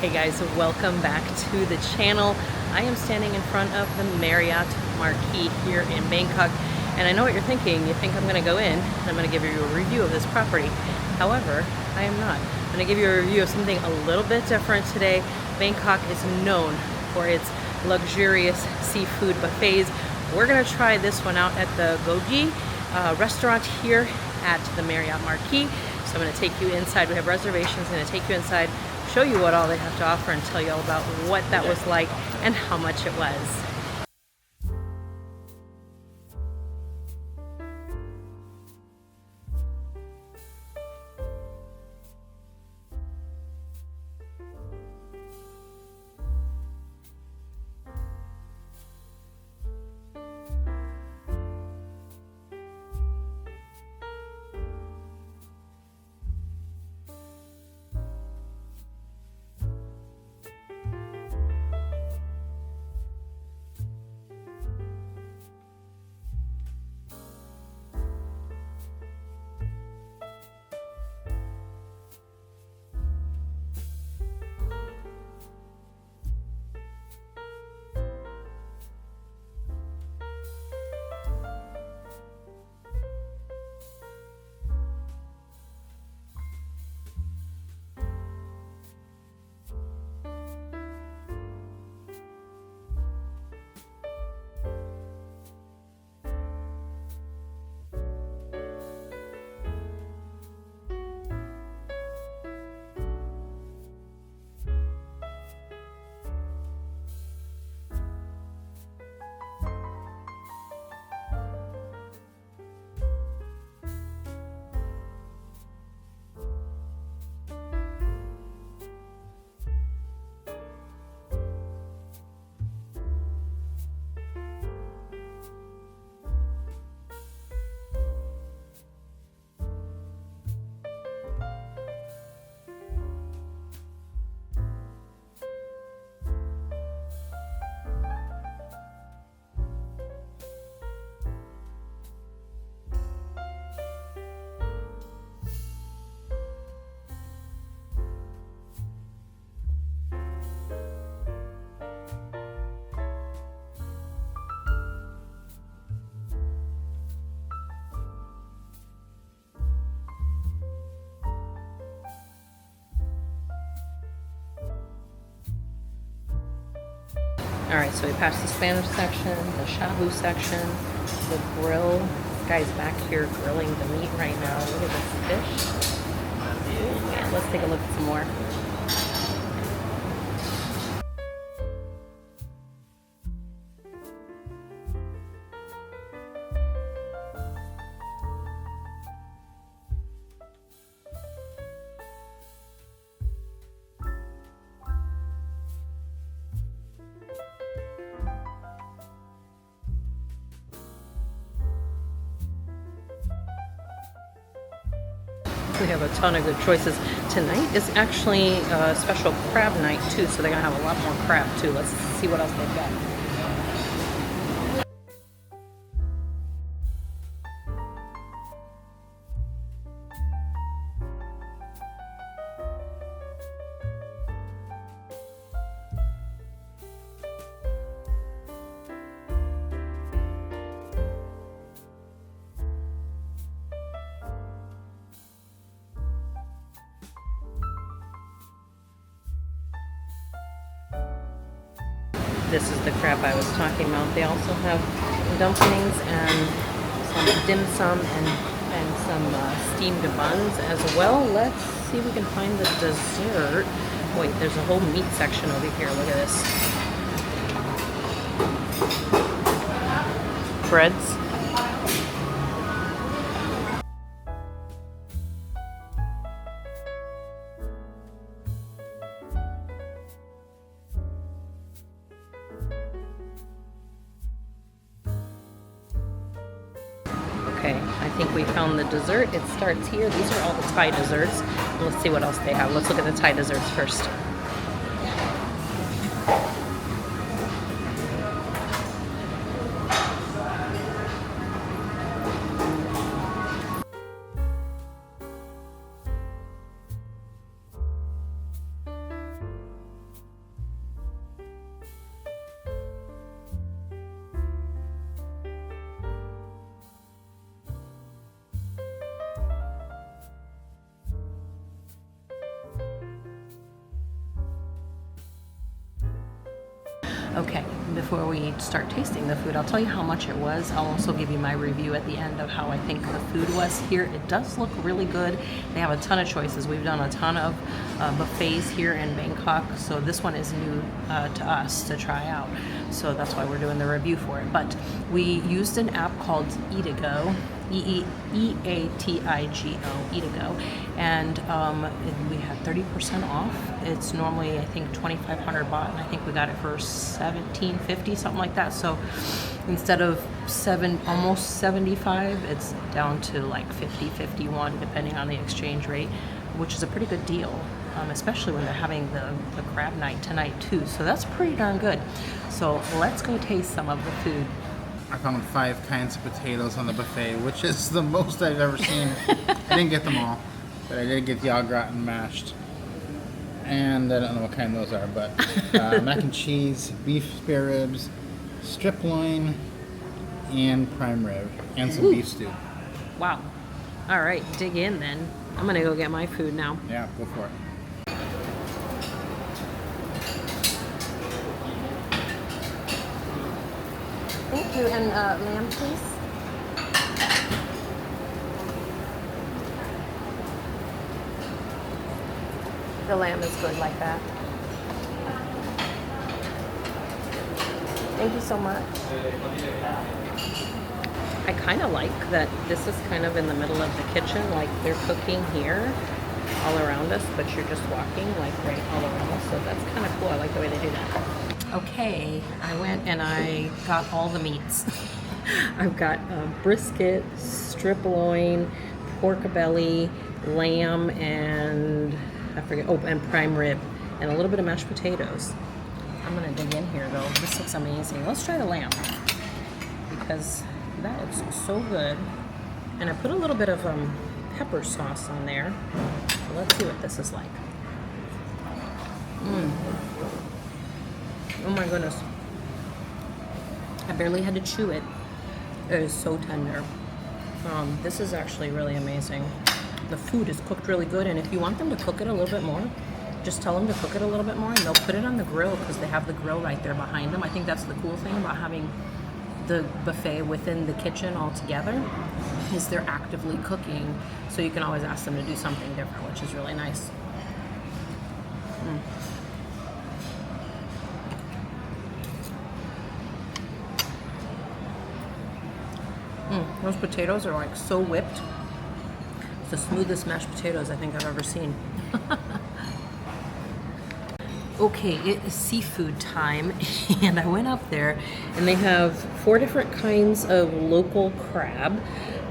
Hey guys, welcome back to the channel. I am standing in front of the Marriott Marquis here in Bangkok, and I know what you're thinking. You think I'm going to go in and I'm going to give you a review of this property. However, I am not. I'm going to give you a review of something a little bit different today. Bangkok is known for its luxurious seafood buffets. We're going to try this one out at the Goji restaurant here at the Marriott Marquis. So I'm going to take you inside. We have reservations. I'm going to take you inside, show you what all they have to offer, and tell you all about what that was like and how much it was. Alright, so we passed the Spanish section, the shabu section, the grill. This guy's back here grilling the meat right now. Look at this fish. Oh man, let's take a look at some more. We have a ton of good choices. Tonight is actually a special crab night too, so they're gonna have a lot more crab too. Let's see what else they've got. This is the crab I was talking about. They also have dumplings and some dim sum and some steamed buns as well. Let's see if we can find the dessert. Wait, there's a whole meat section over here. Look at this. Breads. Okay, I think we found the dessert. It starts here. These are all the Thai desserts. Let's see what else they have. Let's look at the Thai desserts first. Okay, before we start tasting the food, I'll tell you how much it was. I'll also give you my review at the end of how I think the food was here. It does look really good. They have a ton of choices. We've done a ton of buffets here in Bangkok, so this one is new to us to try out. So that's why we're doing the review for it. But we used an app called Eatigo, E-A-T-I-G-O, Eatigo, and we had 30% off. It's normally, I think, 2,500 baht, and I think we got it for 1750, something like that. So instead of almost 75, it's down to like 50, 51, depending on the exchange rate, which is a pretty good deal, especially when they're having the crab night tonight too. So that's pretty darn good. So let's go taste some of the food. I found 5 kinds of potatoes on the buffet, which is the most I've ever seen. I didn't get them all, but I did get the au gratin mashed. And I don't know what kind those are, but mac and cheese, beef spare ribs, strip loin, and prime rib, and some beef stew. Wow. All right, dig in then. I'm gonna go get my food now. Yeah, go for it. Thank you, and lamb, please. The lamb is good like that. Thank you so much. I kind of like that this is kind of in the middle of the kitchen, like they're cooking here all around us, but you're just walking like right all around us, so that's kind of cool. I like the way they do that. Okay, I went and I got all the meats. I've got brisket, strip loin, pork belly, lamb, and I forget, and prime rib, and a little bit of mashed potatoes. I'm gonna dig in here though. This looks amazing. Let's try the lamb, because that looks so good. And I put a little bit of pepper sauce on there. So let's see what this is like. Oh my goodness. I barely had to chew it. It is so tender. This is actually really amazing. The food is cooked really good, and if you want them to cook it a little bit more, just tell them to cook it a little bit more, and they'll put it on the grill, because they have the grill right there behind them. I think that's the cool thing about having the buffet within the kitchen all together, is they're actively cooking, so you can always ask them to do something different, which is really nice. Those potatoes are like so whipped. It's the smoothest mashed potatoes I think I've ever seen. Okay, it is seafood time, and I went up there, and they have 4 different kinds of local crab.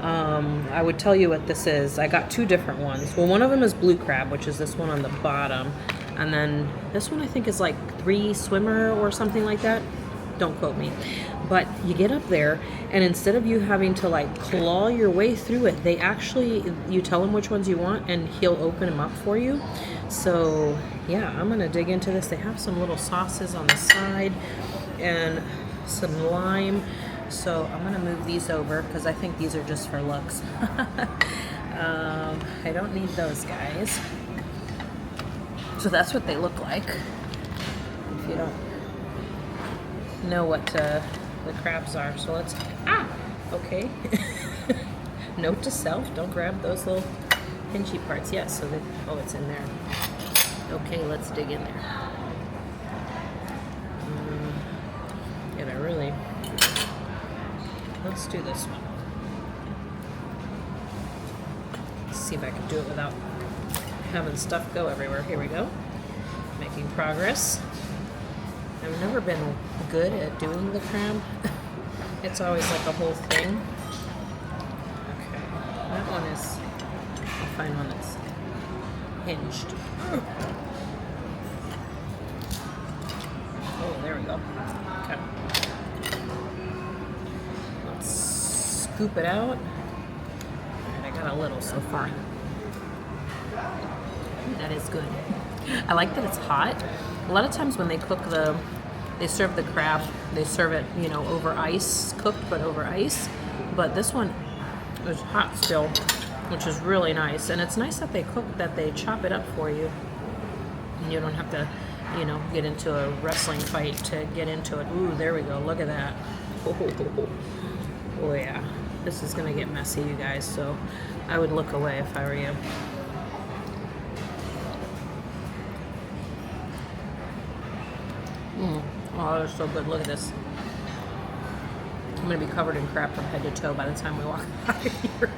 I would tell you what this is. I got 2 different ones. Well, one of them is blue crab, which is this one on the bottom, and then this one I think is like 3 swimmer or something like that. Don't quote me. But you get up there, and instead of you having to like claw your way through it, they actually, you tell him which ones you want, and he'll open them up for you. So yeah, I'm gonna dig into this. They have some little sauces on the side and some lime. So I'm gonna move these over, because I think these are just for looks. I don't need those guys. So that's what they look like. If you don't know what the crabs are. So let's, okay. Note to self, don't grab those little pinchy parts. Yes, so that, oh, it's in there. Okay, let's dig in there. Yeah, they're really, let's do this one. Let's see if I can do it without having stuff go everywhere. Here we go. Making progress. I've never been good at doing the crab. It's always like a whole thing. Okay, that one is, I'll find one that's hinged. Oh, there we go. Okay. Let's scoop it out. Alright, I got a little so far. That is good. I like that it's hot. A lot of times when they cook they serve the crab, they serve it, you know, over ice, cooked but over ice. But this one is hot still, which is really nice. And it's nice that they chop it up for you. You don't have to, you know, get into a wrestling fight to get into it. Ooh, there we go. Look at that. Oh yeah. This is gonna get messy, you guys, so I would look away if I were you. Oh, they're so good. Look at this. I'm gonna be covered in crap from head to toe by the time we walk out of here.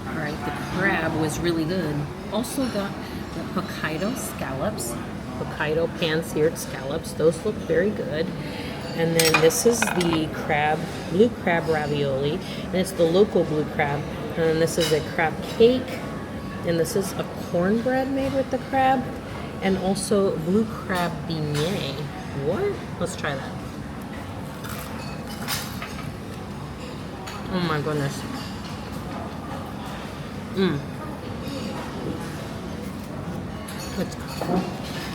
All right, the crab was really good. Also got the Hokkaido scallops, Hokkaido pan-seared scallops. Those look very good. And then this is the blue crab ravioli, and it's the local blue crab. And then this is a crab cake, and this is a cornbread made with the crab, and also blue crab beignet. What? Let's try that. Oh my goodness. It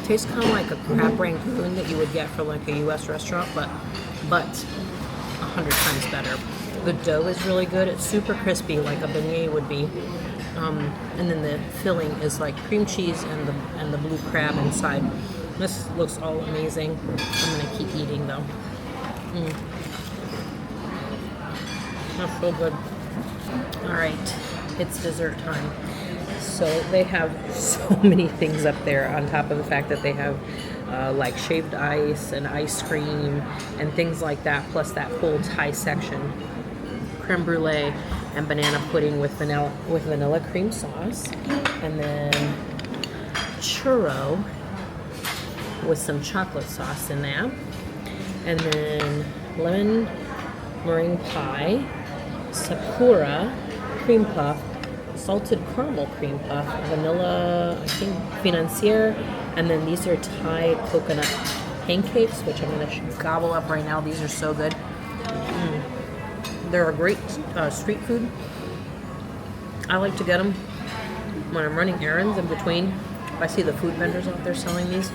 tastes kind of like a crab rangoon that you would get for like a U.S. restaurant, but 100 times better. The dough is really good. It's super crispy, like a beignet would be. And then the filling is like cream cheese and the blue crab inside. This looks all amazing. I'm gonna keep eating though. That's so good. All right, it's dessert time. So they have so many things up there on top of the fact that they have like shaved ice and ice cream and things like that, plus that whole Thai section. Creme brulee and banana pudding with vanilla cream sauce, and then churro with some chocolate sauce in that, and then lemon meringue pie, sapura cream puff, salted caramel cream puff, vanilla, I think, financier, and then these are Thai coconut pancakes, which I'm going to gobble up right now. These are so good. They're a great street food. I like to get them when I'm running errands in between. If I see the food vendors out there selling these,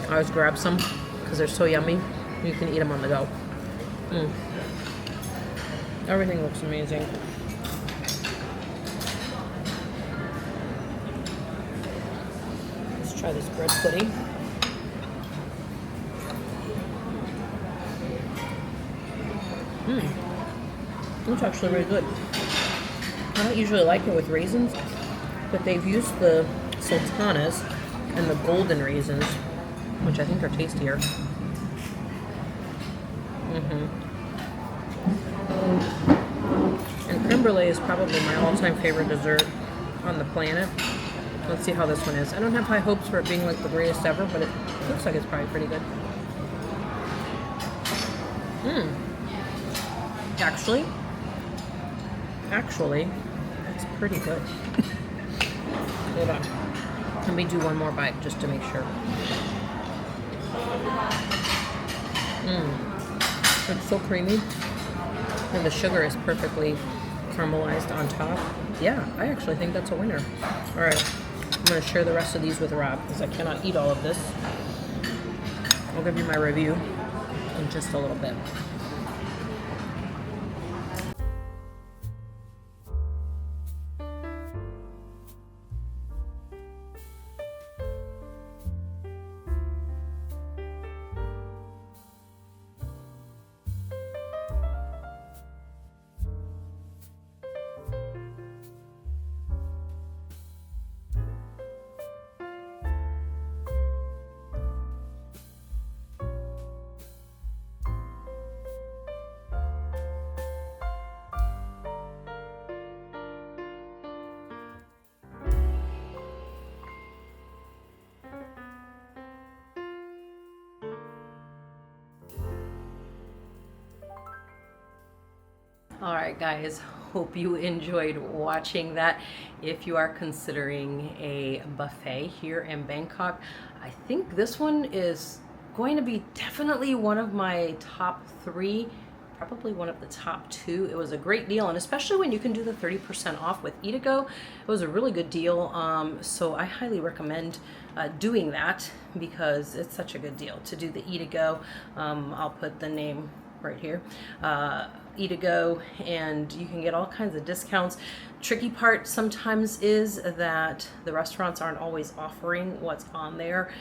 I always grab some because they're so yummy. You can eat them on the go. Everything looks amazing. Let's try this bread pudding. It's actually really good. I don't usually like it with raisins, but they've used the sultanas and the golden raisins, which I think are tastier. And creme brulee is probably my all-time favorite dessert on the planet. Let's see how this one is. I don't have high hopes for it being like the greatest ever, but it looks like it's probably pretty good. Actually, that's pretty good. Hold on. Let me do one more bite just to make sure. It's so creamy. And the sugar is perfectly caramelized on top. Yeah, I actually think that's a winner. All right, I'm going to share the rest of these with Rob because I cannot eat all of this. I'll give you my review in just a little bit. All right, guys, hope you enjoyed watching that. If you are considering a buffet here in Bangkok, I think this one is going to be definitely one of my top 3, probably one of the top 2. It was a great deal, and especially when you can do the 30% off with Eat-A-Go, it was a really good deal. So I highly recommend doing that because it's such a good deal to do the Eat-A-Go. I'll put the name right here. eat-to-go, and you can get all kinds of discounts. Tricky part sometimes is that the restaurants aren't always offering what's on there.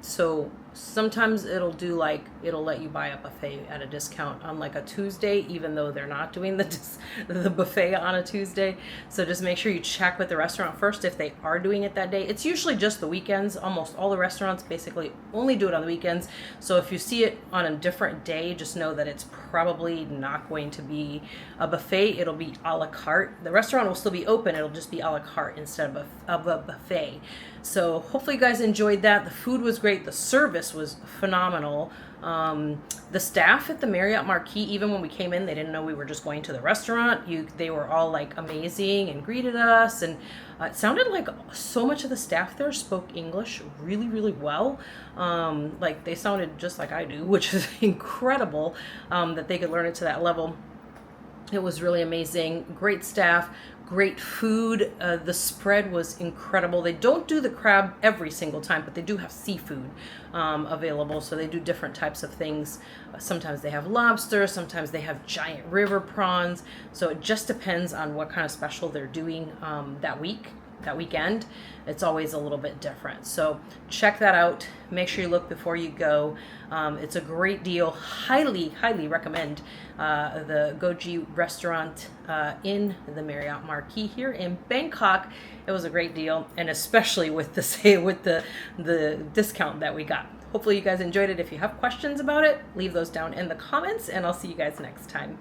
So sometimes it'll let you buy a buffet at a discount on like a Tuesday, even though they're not doing the buffet on a Tuesday. So just make sure you check with the restaurant first if they are doing it that day. It's usually just the weekends. Almost all the restaurants basically only do it on the weekends. So if you see it on a different day, just know that it's probably not going to be a buffet. It'll be a la carte. The restaurant will still be open. It'll just be a la carte instead of a buffet. So hopefully you guys enjoyed that. The food was great. The service was phenomenal. The staff at the Marriott Marquis, even when we came in, they didn't know we were just going to the restaurant. They were all like amazing and greeted us, and it sounded like so much of the staff there spoke English really, really well. Like they sounded just like I do, which is incredible that they could learn it to that level. It was really amazing. Great staff, great food. The spread was incredible. They don't do the crab every single time, but they do have seafood available. So they do different types of things. Sometimes they have lobster, sometimes they have giant river prawns. So it just depends on what kind of special they're doing that weekend. It's always a little bit different. So check that out. Make sure you look before you go. It's a great deal. Highly, highly recommend the Goji restaurant in the Marriott Marquis here in Bangkok. It was a great deal, and especially with the discount that we got. Hopefully you guys enjoyed it. If you have questions about it, leave those down in the comments, and I'll see you guys next time.